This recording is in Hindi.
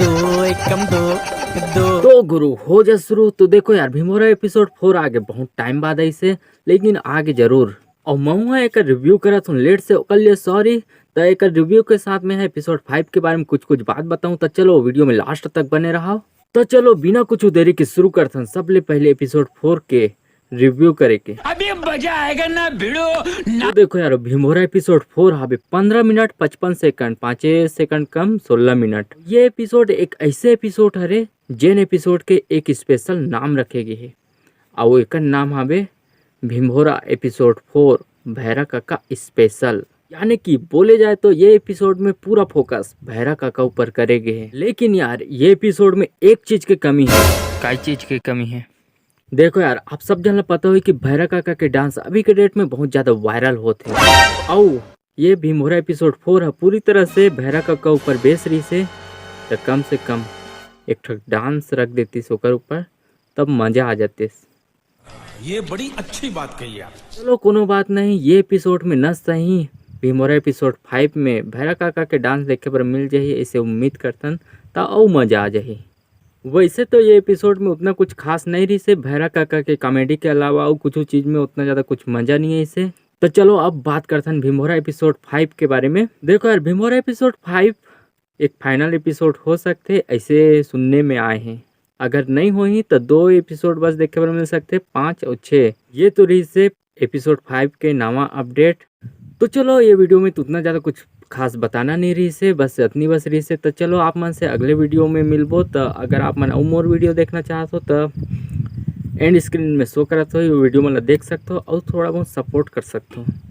दो एकम दो दो। तो गुरु हो जा शुरू। तो देखो यार भीमोरा एपिसोड 4 आगे बहुत टाइम बाद आई से, लेकिन आगे जरूर। और मैं एक रिव्यू करा तुम लेट से ओकर लिए सॉरी। तो एक रिव्यू के साथ में है एपिसोड 5 के बारे में कुछ बात बताऊं। तो चलो वीडियो में लास्ट तक बने रहो। तो चलो बिना कुछ देरी के शुरू करते हैं। सबले पहले एपिसोड 4 के रिव्यू करे के अभी मजा आएगा ना भिड़ो ना। तो देखो यार भीमोरा एपिसोड 4 हवे 15 मिनट 55 सेकंड 5 सेकंड कम 16 मिनट। ये एपिसोड एक ऐसे एपिसोड हरे जेन एपिसोड के एक स्पेशल नाम रखे गए है और एक नाम हवे भीमोरा एपिसोड 4 भैरा काका स्पेशल। यानी कि बोले जाए तो ये एपिसोड में पूरा फोकस भैरा काका ऊपर करे गए हैं। लेकिन यार ये एपिसोड में एक चीज की कमी है। काय चीज की कमी है? देखो यार आप सब जन पता हो कि भैरा काका के डांस अभी के डेट में बहुत ज्यादा वायरल होते हैं। और ये भीमोरा एपिसोड 4 है पूरी तरह से भैरा काका ऊपर बेस रही से, तो कम से कम एक ठो डांस रख देती ओकर ऊपर तब मजा आ जाते। ये बड़ी अच्छी बात कही आप। चलो कोनो बात नहीं, ये एपिसोड में न सही भीमोरा एपिसोड 5 में भैरा काका के डांस देखे पर मिल जाही ऐसे उम्मीद करतन ता और मजा आ जाही। वैसे तो ये एपिसोड में उतना कुछ खास नहीं रही से, भैरा काका के कॉमेडी के अलावा और कुछ चीज में उतना ज्यादा कुछ मजा नहीं है इसे। तो चलो अब बात करते हैं भीमोरा एपिसोड 5 के बारे में। देखो यार भीमोरा एपिसोड 5 एक फाइनल एपिसोड हो सकते ऐसे सुनने में आए हैं। अगर नहीं हुई तो 2 एपिसोड बस देखे पर मिल सकते 5 और 6। ये तो रही से एपिसोड 5 के नवा अपडेट। तो चलो ये वीडियो में तो उतना ज़्यादा कुछ खास बताना नहीं रही से, बस इतनी बस रही से। तो चलो आप मन से अगले वीडियो में मिलबो। तो अगर आप मन और मोर वीडियो देखना चाहते हो तो एंड स्क्रीन में शो करत हो वीडियो मतलब देख सकते हो और थोड़ा बहुत सपोर्ट कर सकते हो।